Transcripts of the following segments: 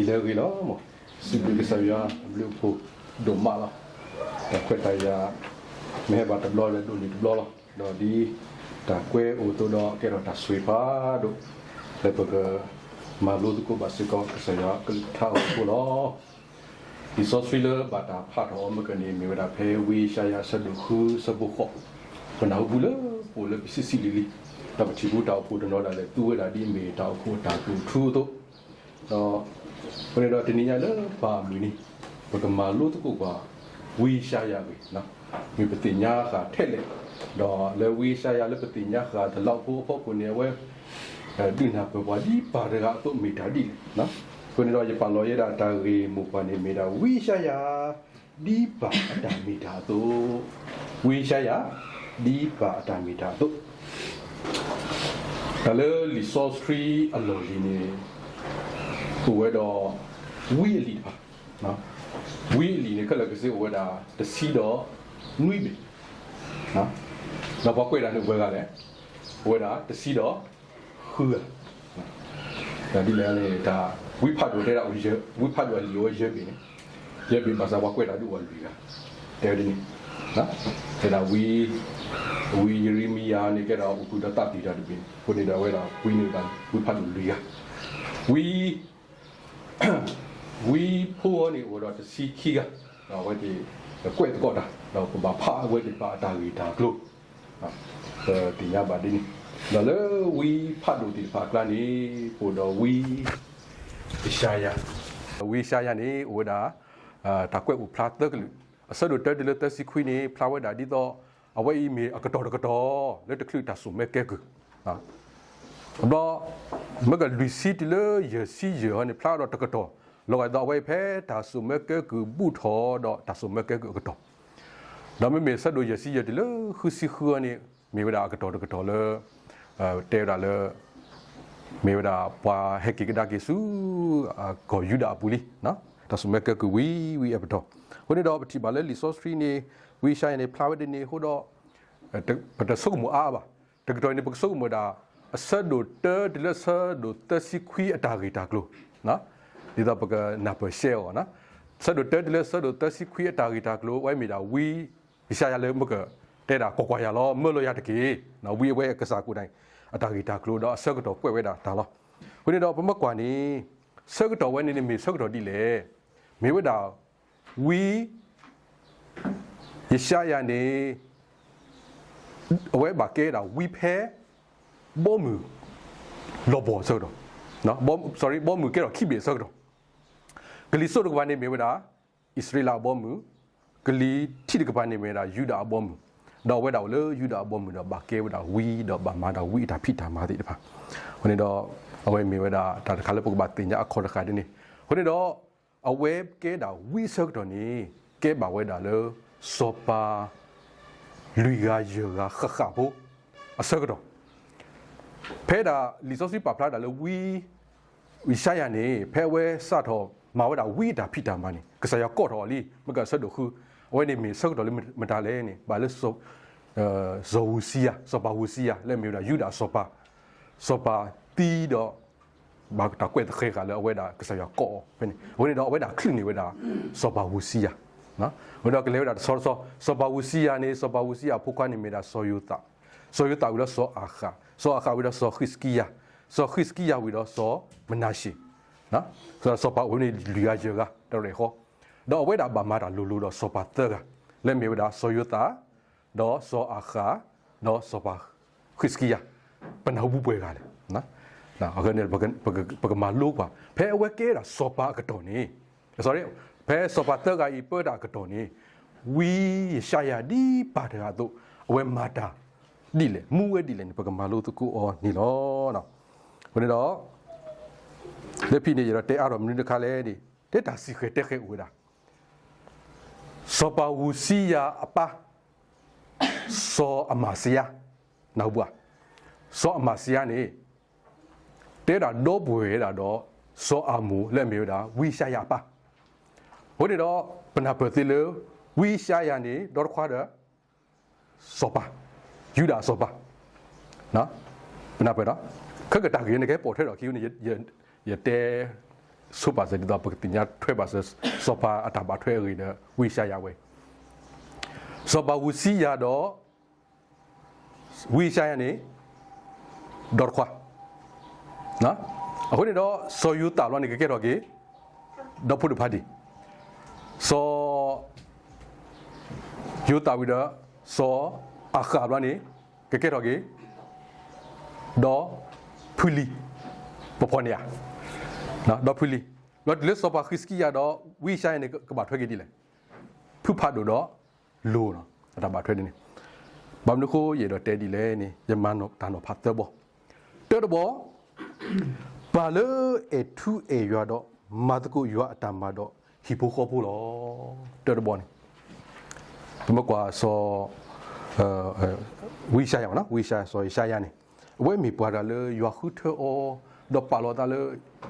le gilo mo si bi sa ya blu pu do ma la ta kwe ta ya me ba ta lo le do ni lo lo do di ta kwe o to do ke ro ta sui pa do le pa ga ma lo ko ba si ko sa ya ke ta o lo di so sui le ba ta pha tho ma ka ni me ba phe wi sha ya sa du khu sa bu kho pa na bu le po le bi si si li li ta ba chi bu ta pu do no da le tu da di me ta khu ta tu thu toတော့ဘယ်တော့တင်ရလဲပါမီနီဘကမာလို့တကူပါဝီရှာရပြီနော်မြေပတိညာကထက်လေတော့လေဝီရှာရလေပတိညာကတလောက်ဖို့ဖို့ကိုနေဝဲဒီနာပဝဒီပါရကတော့မီတာဒီနော်ကိုနေတော့ရပါလောရတာတာရီမူပါနေမီတာဝီရှာရဒီပါအတာမီတာတော့ဝီရှာရဒီပါအတာမီတာတော့ဒါလေ resource tree အလိုလီနေကိုဝဲတော့ဝီလီပါနော်ဝီလီနဲ့ကလကစေဝဲတာတစီတော့နွိပြီနော်တော့ဘာကွေတာနဲ့ဝဲကလည်းဝဲတာတစီတော့ခူးဒါဒီလည်းလေဒါဝိဖတ်တို့တဲ့ဝိဖတ်တို့လီရောရဲပြီနဲ့ရဲပြီပါစားဘာကွေတာတို့ဝလူကတဲ့ဒီနော်ဒါဝီယရီမီယာနေကြတော့အခုတော့တပ်တည်တာဒီပြင်ကိုနေတာဝဲတာဝီနေတာဝိဖတ်တို့လီကwe poor ni or the sea kiga now what the quite got now ko ba pha we the ba ta wi ta glo the ya ba din the we phat do the pha kla ni ko do we shaya ni o da ta kwet u pla ta glu so do the le ta si khui ni flower da di do awai me akato le the klu ta su me ke guတော့မကလူစီတလေရစီရဟန်ဖလာတော့တကတော့လောကတော့ဝိဖဲတာဆုမကကူဘူထောတော့တာဆုမကကူကတော့ဒါပေမဲ့ဆက်လို့ရစီရတလေခုစီခူအနေမေဝဒါကတော့တကတော့လေတဲရလေမေဝဒါပွာဟက်ကီကဒါကီဆူကိုယူဒါပူလီနော်တာဆုမကကူဝီအပတော့ဟိုနေတော့ပတိပါလေ resource tree နေဝီဆိုင်နေ flower နေဟိုတော့တဆုမအားပါတကတော့နေပဆုမဒါအဆက်တို့တဲဒီလက်ဆာတို့တစီခွီအတာဂီတာကလို့နော်ဒီတော့ပကနာပရှဲောနော်ဆက်တို့တဲဒီလက်ဆာတို့တစီခွီအတာဂီတာကလို့ဝိုင်းမီတာဝီရှာရလဲမကတဲတာကွာရလောမလို့ရတကေနော်ဝီဝဲကစားကိုတိုင်းအတာဂီတာကလို့တော့ဆက်ကတော့ကွဲဝဲတာဒါလောခုနေတော့ပမကွာနေဆက်ကတော့ဝဲနေနေမီဆက်ကတော့ဒီလေမေဝဒါဝီရရှာရနေအဝဲဘာကဲတာဝီဖဲဘောမူလောဘောဆိုတော့နော်ဘောမူကတော့ခိဘေဆိုတော့ဂလီဆိုတော့ဘာနေမေဝဒါဣသရေလဘောမူဂလီတိတကဘာနေမေဒါယူဒါဘောမူတော့ဝဲတော့လေယူဒါဘောမူတော့ဘာကေဝဒါဝီတော့ဘာမာဒါဝီတာဖိတာမာတိတပါဟိုနေတော့အဝဲမေဝဒါတာခါလေပုကဘာတင်ညာအခေါ်တခါတည်းနေဟိုနေတော့အဝဲကဲဒါဝီဆိုတော့နေကဲဘာဝဲဒါလေစောပါလူရရခခဖို့အစကတော့ဖဲတာလီဆိုစီပါဖလာတာလေဝီရှာရနေဖဲဝဲစတော့မာဝဲတာဝီတာဖိတာမနီကဆာရကော့တော်လီမကဆဒခုဝဲနေမီဆော့တော်လီမတာလဲနေဘာလဲဆိုဇိုဝစီယာစောပါဝစီယာလဲမြေတာယူတာစောပါတီတော့ဘာတာကွဲ့တဲ့ခဲကလည်းဝဲတာကဆာရကော့ဖဲနေဝဲနေတော့ဝဲတာခလင်းနေဝဲတာစောပါဝစီယာနော်ဝဲတော့ကလေးဝဲတာစောပါဝစီယာနေစောပါဝစီယာဖုခွာနေမြေတာဆိုယူတာဝဲတော့စောအခါဆိုအခါဝိတော့ဆိုခရစ်ကီယာဝိတော့ဆိုမနာရှိနော်ဆိုပါဝိနေလူရကြကတော်ရဟောတော့ဝိဒါဘာမာတာလူတော့ဆိုပါတကလဲမြေဝိဒါဆိုယတာတော့ဆိုအခါတော့ဆိုပါခရစ်ကီယာပနဟုတ်ပွဲကလေနော်အခုနေပကမာလူပါဖဲဝဲကဲတာဆိုပါကတော့နေ sorry ဖဲဆိုပါတကဤပေါ်တာကတော့နေဝီရှာယာဒီပါတာတော့အဝဲမာတာဒီလေမူဝဲဒီလေပကမာလို့တကူအော်နီလောနော်ဘယ်တော့လက်ဖိနေရတဲ့အားတော်မြင်းတခါလဲဒီတက်တာစီခဲတက်ခဲဦးတာစောပါဝူစီယာအပါစောအမစီယာနောက်ဘူးစောအမစီယာနေတဲတာတော့ဘွေတာတော့စောအမူလက်မြေတာဝီရှာယာပါဟိုဒီတော့ပနာပတိလေဝီရှာယာနေတော့ခွာတဲ့စောပါယူဒါစောပါနော်ဘယ်နာပဲတော့ခက်ကတာကင်းနေကပေါ်ထဲတော့ခီးနေရတဲ ဆိုပါစတဲ့ပကတိညာထွဲပါစစောပါအတာပါထွဲရတဲ့ဝိရှာယဝဲစောပါဝစီရတော့ဝိရှာယနေဒေါ်ခွာနော်အခုနေတော့ဆိုယူတာလောနေကြတော့ကေဒေါ်ဖုဒဖာဒီဆိုယူတာဝိတော့ဆိုအခါလောနေကြတော့ကေဒေါ်ဖူလီပပနီယာနော်ဒေါ်ဖူလီလောလက်စောပါခရစ်ကီယာတော့ဝိရှာယနေကဘာထွဲကြဒီလေဖူဖာဒိုတော့လိုနော်ဒါဘာထွဲနေဘာမလို့ခိုးရတော့တဲဒီလဲနေယမန်တော့ဒါတော့ဖတ်တော့ဘောတော်တော့ဘာလို့အထူးအရွာတော့မတ်ကိုရွာအတမတော့ဟီပိုခေါ်ဖို့လောတော်တော့ဘောနေဘမကွာဆိုဝိရှာယနော်ဝိရှာဆိုရှာယနေဝဲမီပွားတယ်လေရွာခုထောတော့ပါလောတာလေ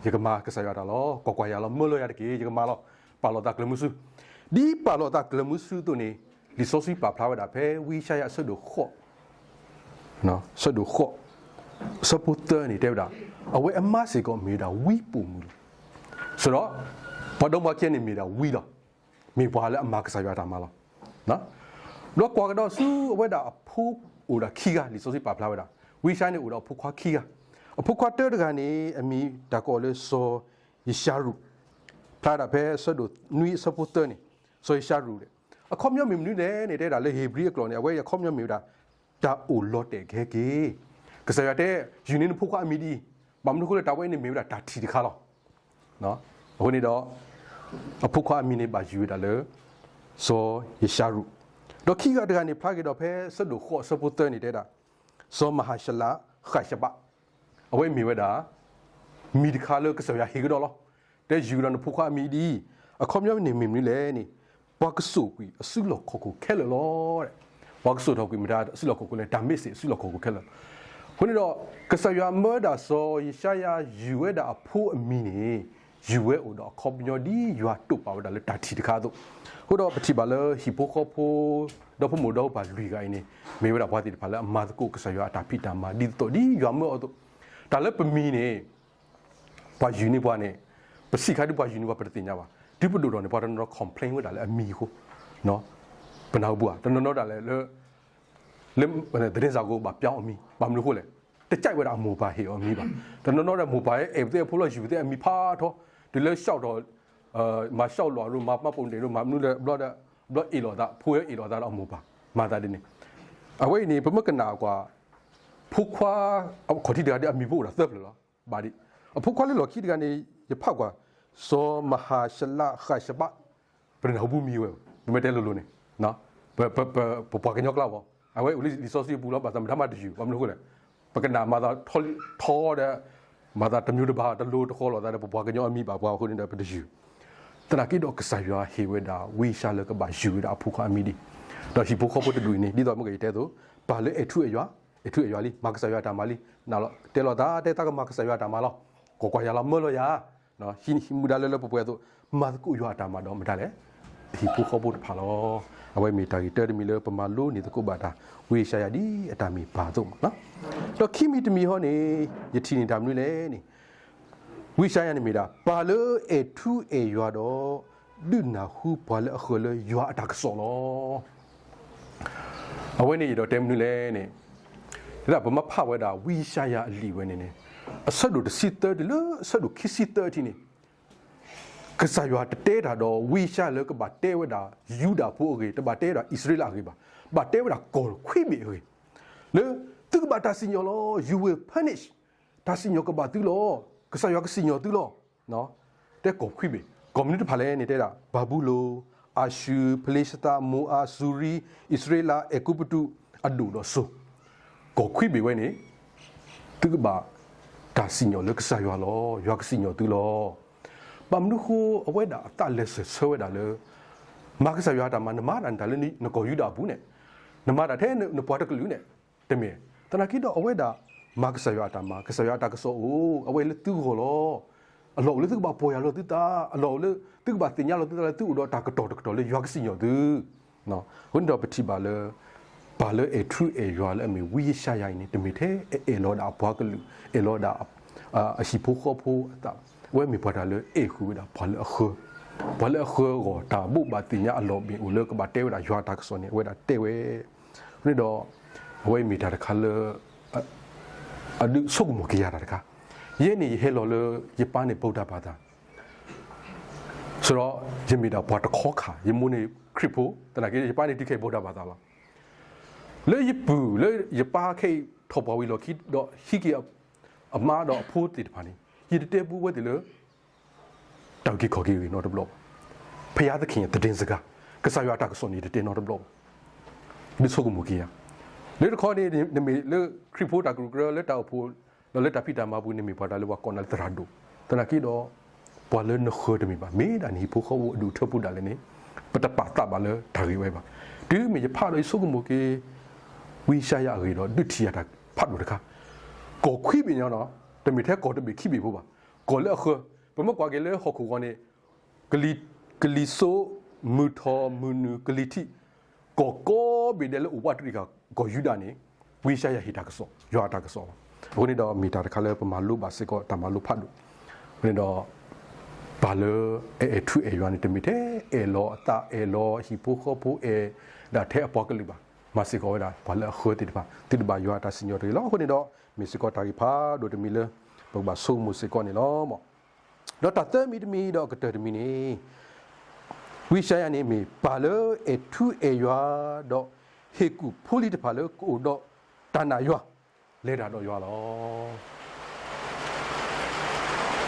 ရကမာကစားရတာလောကွာကွာရလောမလို့ရတဲ့ကြီးရကမာလောပါလောတာကလမှုစုဒီပါလောတာကလမှုစုတို့နေလီဆိုစီပါဖလာဝတာဖဲဝိရှာယဆွတ်တို့ခော့နော်ဆွတ်တို့ခော့စပူတာနေတဲ့တာအဝဲအမစီကမေတာဝီပူမူဆိုတော့ဘာတော့မကျနေမေတာဝီတော့မေပွားလဲအမကစားရတာမလားနော်လောကွာကတော့စူအဝဲတာအဖိုးဦးတာခီကလီဆိုစီပါဖလာဝတာဝီရှာနေဦးတော့ဖူခွာခီကအဖူခွာတဲတကနေအမီဒါကောလေဆိုရရှာရူဖလာတာဖဲဆွတ်တို့နွီစပူတာနေဆိုရရှာရူတဲ့အခမျောမြင်နည်းနေတဲ့ဒါလေဟေဘရီကလောနေအဝဲရခမျောမြင်တာဒါအိုလော့တဲ့ခဲကေကစားရတဲ့ယူနီဖုခွာအမီဒီဘာမလို့ကိုတာဝဲနေမြင်တာဒါတီတခါလောနော်အခုနေတော့အဖုခွာအမီနေပါယူတာလေဆိုရရှာရူတော့ခီကတကနေဖားကြတော့ဖဲစဒိုခော့စပူတာနေတဲ့တာဆိုမဟာရှလာခါရှဘအဝဲမြင်ဝဲတာမီဒီခါလေကစားရဟေကတော့လောတဲ့ယူရနဖုခွာအမီဒီအခမျောနေမြင်လေနေဘာကဆူကွီအဆုလောက်ခုခဲလောတဲ့ဘာကဆူတော့ကွီမတာအဆုလောက်ခုလဲဒါမစ်စီအဆုလောက်ခုခဲလောခုနေတော့ကဆာယမဒါဆိုရရှာယာယူဝဲတာအဖိုးအမီနေယူဝဲဦးတော့ခေါပညောဒီယူအတုပါဝဒါလေတာတီတခါတော့ဟိုတော့ပတိပါလေဟီပိုခေါဖိုတော့ဖမိုတော့ပါလူကိုင်းနေမေဝဒါဘွားတီပါလေအမာကုကဆာယတာဖိတာမာဒီတော့ဒီယူမောတော့ဒါလည်းပမီနေဘွားယူနေဘွားနေပစီခါဒီဘွားယူနေဘွားပတိညာပါဒီပဒိုတော့နေပါတော့ complain ဝဒါလေအမီကိုနော်ဘနောက်ဘွားတနော်ဒါလေလေတဲ့စားကိုဘာပြောင်းအမီဘာမလို့ခို့လဲတကြိုက်ဝဲတာမိုဘိုင်းဟေအမီပါတနော်တဲ့မိုဘိုင်းအေးတဲ့ဖိုးလို့ယူတဲ့အမီဖာတော့ဒီလေရှောက်တော့မရှောက်လော်လို့မပုံတယ်လို့မနုတဲ့ဘလော့အီလော်တာဖိုးရဲ့အီလော်တာတော့မိုပါမာတာဒီနေအဝဲနေဘမကနာကွာဖုခွာခေါ်တိတဲ့အမီဖို့လားသက်လို့လားဘာဒီဖုခွာလေလော်ခိတကနေရဖောက်ကွာဆိုမဟာရှလာခါရှဘပြန်ဟဘူးမီဝဲဘမတဲလို့နေနော်ပပကညောကလာဘောအဝဲဦးလီဆိုစီပူတော့ပါသမထမတယူဘာမလို့ခို့လဲပကနာမာသာထောတဲ့မာသာတမျိုးတပါတလို့တခေါ်လောတဲ့ပပကညောအမိပါဘွားခုနေတဲ့ပတယူတနာကိတော့ကစားရဟေဝဲတာဝိရှာလကဘာယူတာဖူခအမိဒီတော့ရှိဖူခဖို့တူနေဒီတော့မကေတဲ့တော့ဘာလဲအထုအရွာလီမကစားရတာမလီနော်တဲလောတာတဲတာကမကစားရတာမလောကိုကွာရလာမလို့ရနော်ဟင်းမူဒါလဲပပွဲတော့မတ်ကူရွာတာမတော့မတားလေဒီဖူခဖို့ဖာလောအဝဲမီတာဂီတဲမီလပမာလိုနေတကုဘာတာဝေရှာယာဒီအတာမီပါတော့နော်တော့ခိမီတမီဟောနေယတိနေတာမလို့လေနေဝေရှာယာနေမီတာပါလို့အထူးအရွာတော့ဒုနာဟုပါလေအခလေရွာအတာကဆောလောအဝဲနေရတော့တဲမလို့လေနေဒါဗမဖဝဲတာဝေရှာယာအလီဝဲနေနေအဆက်တို့စစ်တဲတယ်လို့အဆက်တို့ခိစစ်တဲတီနေကစားရတဲ့တာတော့ဝီရှာလောကဘာတဲဝဒါယူဒါဖို့ကေတဘာတဲတာဣသရေလကေဘာတဲဝဒါကောခွိမီကေလေသူကဘာတာစညောလော you will punish တာစညောကဘာတူလောကစားရကစညောတူလောနော်တဲ့ကောခွိမီ community ဖာလဲနေတဲ့တာဘာဘူးလိုအာရှူဖလေစတာမိုအာဆူရီဣသရေလအကုပတုအဒူတော့ဆိုကောခွိမီဝဲနေသူကဘာတာစညောလောကစားရလောရကစညောတူလောဘာမလို့ခိုအဝဲတာအတလက်ဆွဲတာလေမာကဆာရတာမနမရန်တလည်းနကိုယူတာဘူးနဲ့နမတာတဲ့နပွားတကလူနဲ့တမင်တနာကိတော့အဝဲတာမာကဆာရတာမာကဆာရတာကဆိုအဝဲလေတူဟောလောအလောလေသူကဘာပေါ်ရလို့တူတာအလောလေသူကဘာတင်ရလို့တူတာတူတော့တာကတော့လေရွာကစီညောတူနော်ဝန်တော့ပတိပါလေဘာလေအထူအရွာလေအမေဝီရှာရိုင်းနေတမင်တဲ့အေလောတာဘွားကလူအေလောတာအရှိဖို့ခေါ်ဖို့အ ဝဲမီပေါ်တာလေအေခုဒါဘာလဲအခုဘာလဲအခုကိုတာဘူဘာတင်ရအလောဘီဦးလေကဘာတဲဝဒါရွာတာကစောနေဝဲဒါတဲဝဲนี่ดอဝဲမီတာတခါလေအဒုဆုကမကရတာတခါယင်းနေဟဲလောလေယပန်းနေဗုဒ္ဓဘာသာဆိုတော့ယမီတာဘာတခေါ်ခါယမုန်နေခရစ်ပိုတနာကေယပန်းနေတိခေဗုဒ္ဓဘာသာလားလေယပူလေယပါခေထော်ပေါ်ဝီလောခိတော့ဟီကီအမားတော့အဖိုးတိတဖာနေယတတဲပူဝဲတယ်လေတောက်ကြီးခေါ်ကြီးနော်တဘလို့ဖယားသခင်တည်င်းစကားကစားရတာကစောနေတယ်နော်တဘလို့ဒီဆုကမကရလေခေါ်နေနေလေခရစ်ပိုတာဂရူဂရလက်တောက်ဖို့လက်တာဖီတာမဘူးနေမိပါတာလေဝကောနယ်တရာဒိုတနာကီတော့ပွာလနခေါ်တယ်မိပါမေဒါနီဖို့ခေါ်အဒူထပူတာလည်းနေပတပါတာပါလေဒါရီဝဲပါဒီမိဖာလို့ဆုကမကေဝီရှာရရီတော့ဒုတိယတာဖတ်လို့တခါကိုခွိပင်ရောနော်တမီထဲကောတမီခိပြီဖို့ပါကိုလည်းအခဘမကွာကလေးဟခုကနေဂလီဆိုမူထောမူနူဂလီတီကိုဘီဒဲလဥပတရိကကိုယူဒာနေဝီရှာရဟီတာကဆောရွာတာကဆောဘုန်နေတော့မီတာတခါလဲပမာလူပါစစ်ကောတမလူဖတ်လို့ဘုန်နေတော့ဘာလဲအဲထူအဲရွာနေတမီထဲအဲလောအတာအဲလောဟီပိုခိုပိုအဲဒါထဲအပေါကလိပါမစစ်ကောဒါဘာလဲခေါ်တိတပါရွာတာစညော်တွေလောဘုန်နေတော့မစ်ကောတာကြီးဖာဒိုတမီလဲဘဘာဆုမှုစစ်ကောနေလောမောတော့တတ်မီတမီတော့ကတတမီနေဝိရှာယနေမီဘာလို့အထူအရွာတော့ဟေကူဖိုလီတဖာလို့ကိုတော့တဏ္ဍရွာလဲတာတော့ရွာလော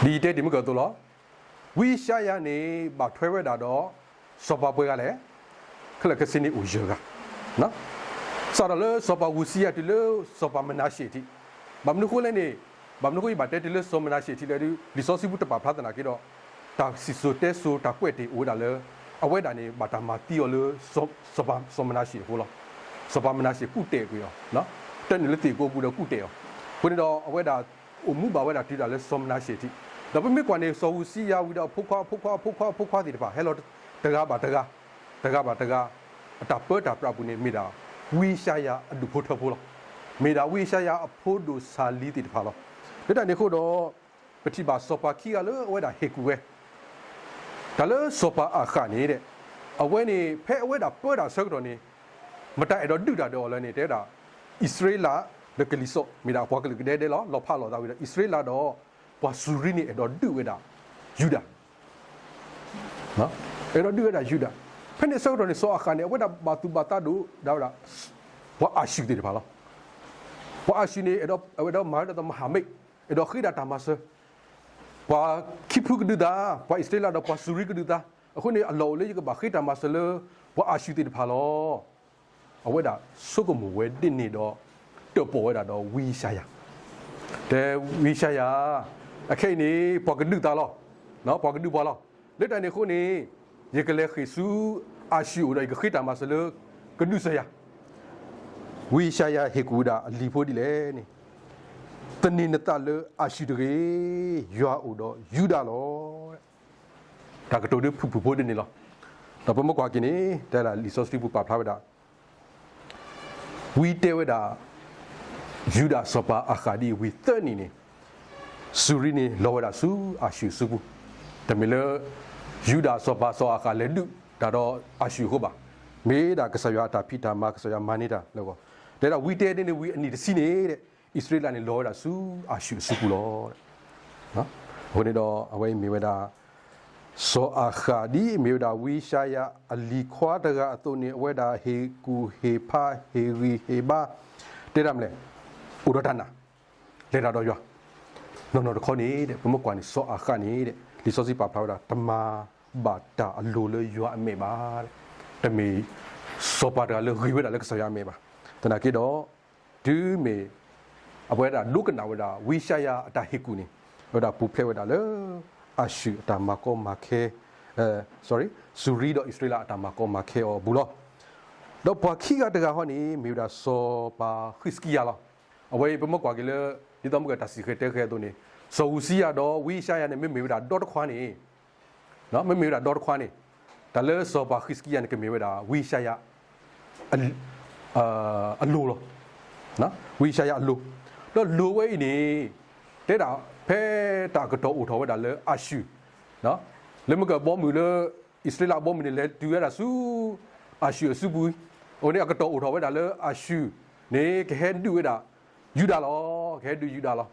ဒီတဲ့ဒီမကတော့လောဝိရှာယနေဘာထွဲဝဲတာတော့စောပါပွဲကလည်းခလကစင်းနေဦးရကနော်ဆော်ရလစောပါဝူစီယတီလို့စောပါမနာရှိတီဘာမနုခိုးလဲနေဘာမနုခိုးဘာတဲ့တီလို့စောမနာရှိတီလေဒီစောစီဘူးတပါဖတ်နာကြတော့တာစီဆိုတဲဆိုတာကွက်တီဦးတာလေအဝဲတာနေဘာတာမာတီယောလေစောမနာရှိဟိုလောစောပါမနာရှိကုတဲကိုရောနော်တဲ့နေလေတီကိုဘူးတော့ကုတဲရောဘုန်းတော်အဝဲတာအမှုဘာဝဲတာတီတာလေစောမနာရှိတီဒါပေမဲ့ကွာနေစောဝူစီယဝီတော့ဖုတ်ခွာတီတပါဟဲလောတကားပါအတာပတ်တာပြပုနေမိတာဝီရှာယာအဒုဖို့ထဖို့လောမိတာဝီရှာယာအဖို့ဒိုဆာလီတီတဖာလောဒါတနေခို့တော့ပတိပါစောပါခီကလေအဝဲတာဟေကူဝဲဒါလေစောပါအခါနေတဲ့အဝဲနေဖဲအဝဲတာပတ်တာဆောက်တော်နေမတိုင်တော့ဒုတာတော့လည်းနေတဲ့တာဣသရေလလကလီဆိုမိတာဘွားကလေးတဲ့လောလောဖလောတာဝီဣသရေလတော့ဘွားဆူရီနေတော့ဒုဝဲတာယူဒာနော်အဲ့တော့ဒုဝဲတာယူဒာဖက်နေဆောက်တော်နေစောအခါနေအဝဲတာဘာတူဘာတာဒူဒါဝလာဘွားအရှိတယ်ပါလားဘွားအရှိနေအဲ့တော့မာရတော့မဟာမိတ်အဲ့တော့ခိဒတာမဆဘွားခိဖုကဒူဒါဘွားဣသရေလတော့ဘွားဆူရီကဒူဒါအခုနေအလောလေးကဘာခိတာမဆလဘွားအရှိတယ်ပါလောအဝဲတာစုကမဝဲတင်နေတော့တော့ပေါ်ဝဲတာတော့ဝီရှာယာတဲ့ဝီရှာယာအခုနေပေါ်ကဒူတာလောနော်ပေါ်ကဒူပါလောလက်တိုင်နေခုနေယေကလေခိဆူအရှိဦးလိုက်ခိတာမဆလကဒုဆယာဝီရှာယာဟေကူဒါအလီဖိုဒီလေနေတနိနတလအရှိတရေရွာဦးတော့ယူဒါလောဒါကတိုဒဖူဖိုဒီနေလောတော့ဘမကွာကိနေတဲလာလီဆိုစတီပူပါဖလာဝဒါဝီတဲဝဒါယူဒါစပါအခါဒီဝီသနီနေဆူရီနေလောဝဒါဆူအရှိဆူဘူးတမီလယူဒါစောပါစောအခါလေဒုဒါတော့အရှိဟုတ်ပါမေးတာကဆရာတာဖီတာမကဆရာမနေတာလောတဲ့တော့ဝီတဲနေဝီအနီတစီနေတဲ့ဣသရေလနေလောတာဆူအရှိဆူကူလောတဲ့နော်ဟိုနေတော့အဝဲမေဝဒါစောအခါဒီမေဝဒါဝီရှာယာအလီခွာတကအတုနေအဝဲဒါဟေကူဟေဖာဟေရီဟေဘာတဲ့ရမလဲဥရဒနာလေတာတော့ရွာနော်ခေါနေတဲ့ဘမကွာနေစောအခါနေတဲ့ဒီစောစီပါဖလာတာတမာဘာတာအလိုလေရွာအမေပါတမီစောပါတာလေရီဝဲတာလေကဆရာမေပါတနာကေတော့ဒူးမေအပွဲတာလုကနာဝဒါဝီရှာယာအတာဟီကူနေဝဒါပူဖဲဝဒါလေအရှုအတာမကောမခဲsorry ဆူရီတော့ဣသရေလအတာမကောမခဲအောဘူးလောတော့ပွားခီကတကဟောနေမေဒါစောပါခရစ်ကီယာလာအဝဲဘမကွာကလေဒီတော့မကတစီခဲတဲခဲတော့နေဆိုဦးစီရတော့ဝီရှာယာနေမေဝဒါဒေါတ်ခွာနေနော်မေဝဒါဒေါတ်ခွာနေဒါလဲစောပါခရစ်ကီယာနေကမေဝဒါဝီရှာယာအလိုလောနော်ဝီရှာယာအလိုတော့လိုဝဲနေတဲ့တာ ဖဲတာကတော့ဦးထော်ဝဲတာလေအရှူနော်လေမကဘောမူလေဣသရေလဘောမူလေတူရတာစုအရှူစုဘူးဟိုနေကတော့ဦးထော်ဝဲတာလေအရှူနေခဲတူရတာယူတာလောခဲတူယူတာလော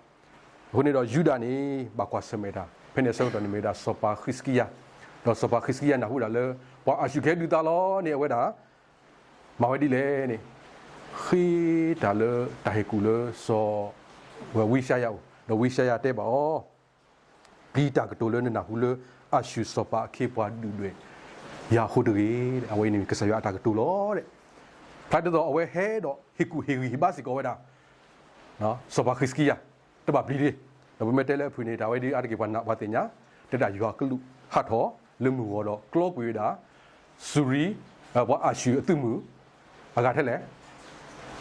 ဟိုနေတော့ယူတာနေဘာကွာစမေတာဖဲနေဆောတော့နေမေတာစောပါခရစ်ကီယာတော့စောပါခရစ်ကီယာနာဟူတာလေဘာအရှူခဲတူတာလောနေဝဲတာမဝဲဒီလေနေခေတာလေတာဟေကူလေစောဝီရှာယောတော့ဝီရှာရတဲ့ပါဩဒီတာကတိုလနဲ့နာဟူလေအရှူစောပါခေပွားဒူတွေရာဟုတ်တယ်အဝဲနေကစရတာကတိုလောတဲ့ဖတ်တော့အဝဲဟဲတော့ဟီကူဟီဟီဘာစီကောဝဲတာနော်စောပါခရစ်ကီယာတပါပလီတော့ဘယ်မဲ့တဲလဲဖွေနေတာဝဲဒီအတကေဘာနာဘာတင်ညာတက်တာယူဟာကလူဟတ်တော်လမှုဝတော့ကလော့ကွေတာစူရီဘာအရှူအတုမှုအကထက်လဲ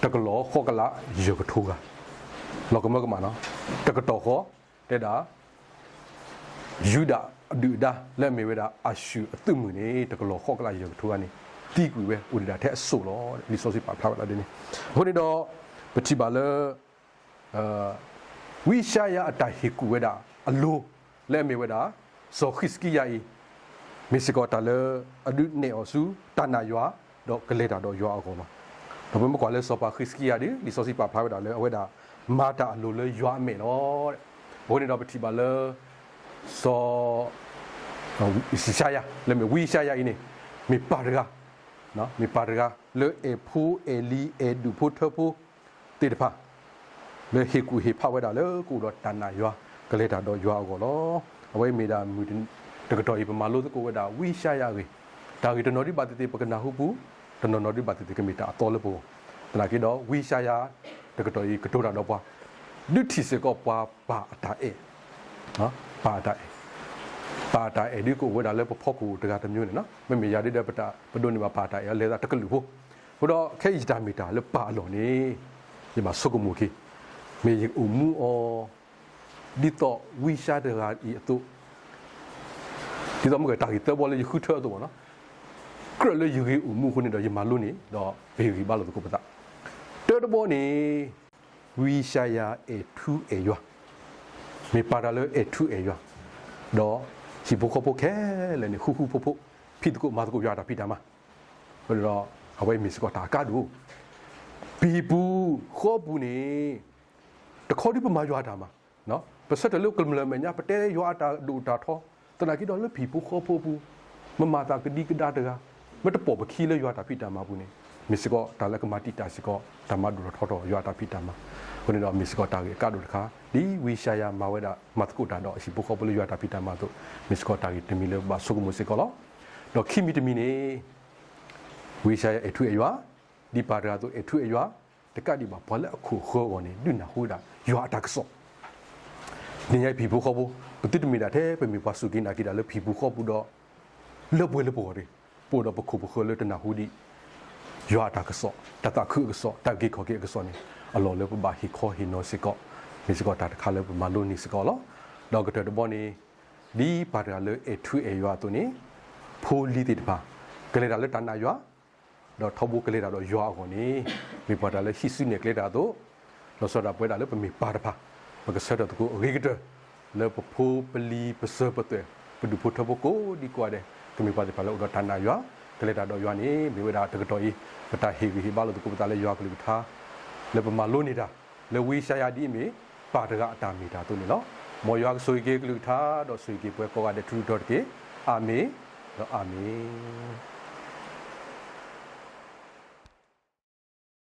တကလောခောကလာယောကထိုးကလောကမကမနော်တကတော့ခောတဲ့တာယူဒာအဒူဒါလက်မေဝဒအရှူအတုမှုနေတကလောခောကလာယောကထိုးကနေတီကူပဲဦးဒါတဲ့အဆိုလောဒီဆိုစီပါဖလာလာဒီနေဟိုနေတော့ပတိပါလေဝိရှာယအတဟေကူဝဒအလိုလက်မေဝဒဇောခစ်ကီယာဤမစ္စကောတလေအဒုနေအဆူတနာယွာတော့ကလေတာတော့ယွာအကောင်မှာတော့ဘယ်မှာကွာလဲစောပါခရစ်ကီယာဒီဆိုစီပါဖလာတာလေအဝဲတာမာတာအလိုလေယွာမေနော်တဲ့ဟိုနေတော့ပတိပါလေစောဝိရှာယလက်မေဝိရှာယဤနေမေပါရကနော်မေပါရကလေအဖူအလီအဒူဖူထဖူတေတဖာလေဟေကူဟေဖဝဲတာလေကူတော့တနာယွာကလေတာတော့ယွာအကောလောအဝဲမေတာမူတကတော်ဤပမာလို့ကိုဝဲတာဝိရှာယကေဒါကေတနော်ဒီပါတိပကနာဟုပူတနော်ဒီပါတိကမီတာအတော်လို့ပူတနာကေတော့ဝိရှာယတကတော်ဤကတော်တာတော့ပွားဒုတိစကောပွားပါအတာအေနော်ပါတာအေပါတာအေဒီကိုဝဲတာလေဖောက်ကူတကတမျိုးနေနော်မမေရတဲ့ပတာဘဒုန်ဒီမှာပါတာအေလဲတာတကလူဖို့ဘုတော့ခဲဤတာမီတာလေပါလောနေဒီမှာစုကမှုခေမေယဥမှုအောဒီတော့ဝိရှာတရာဤအတုဒီတော့မကတာဂီတော့လေခုထောတော့နော်ကရလေယူရီဥမှုခုနေတော့ယမလို့နေတော့ဘေရီဘာလို့ကိုပတာတော်တော်နေဝိရှာယာအထူအေယွာမေပါရလေအထူအေယွာတော့စီဘုခပိုခဲလေနေခုခုဖဖို့ဖြစ်ကိုမာကိုရတာဖြစ်တာမှာဘယ်တော့အဝဲမစ်ကောတာကာဒူဘီဘူးခောဘူးနေတခေါ်ဒီပမာရွာတာမှာနော်ပစက်တလုကလမလမညာပတဲရွာတာဒူတာထောတနာကိတော့လေဘီဘူးခောဖို့ဘူးမမာတာကဒီကဒါတကမတပေါ်ပခီလေရွာတာဖြစ်တာမှာဘူးနေမစ်ကောတာလကမာတီတာစကောဓမ္မဒူထောထောရွာတာဖြစ်တာမှာခုနေတော့မစ်ကောတာကေကာဒူတခါဒီဝီရှာယာမာဝဲတာမတ်ကိုတာတော့အရှိဘုခောပလေရွာတာဖြစ်တာမှာတော့မစ်ကောတာကေတမီလေဘာဆုကမှုစကောလောတော့ခိမီတမီနေဝီရှာယာအထွေအရွာဒီပါရာတို့အထွေအရွာတကတိမှာဘလက်အခုခောကောနေဒုနာဟူတာရွာတာကစောနေရိုက်ပြီဘုခောဘူးပတိတမီတာတဲ့ပမီပါစုကိနာကိတာလေပြီဘုခောဘူးတော့လပွဲလပေါ်ရီပို့တော့ပခုဘခောလေတနာဟူဒီရွာတာကစောတတခုကစောတကိခောကိကစောနေအလောလေပဘာဟီခောဟီနိုစကောမစ်ကောတာခါလေပမာလိုနီစကောလောတော့ကတော့ဘောနေဒီပါရာလေအထွေအရွာတို့နေဖိုလီတိတပါကလေးတာလေတနာရွာတော့ထောက်ဖို့ကလေးတာတော့ရွာကုန်နေမိပါတာလေရှိစုနေကလေးတာတော့လောစောတာပွဲတာလေပမီပါတပါမကဆက်တော့ကိုအဂိကတလေပဖိုပလီပစပတဲ့ပဒုဖို့ထောက်ဖို့ကိုဒီကွာတဲ့ကမိပါတဲ့ပါလို့တော့တနာရွာကလေးတာတော့ရွာနေမိဝဲတာတကတော်ကြီးပတာဟီဟီဘာလို့ကိုပတာလေရွာကလေးထားလေပမာလို့နေတာလေဝီရှာယာဒီမီပါတကအတာမီတာတို့နေနော်မော်ရွာဆွေကေကလူထားတော့ဆွေကေပွဲကောကတဲ့ထူတော့ကေအာမေတော့အာမေ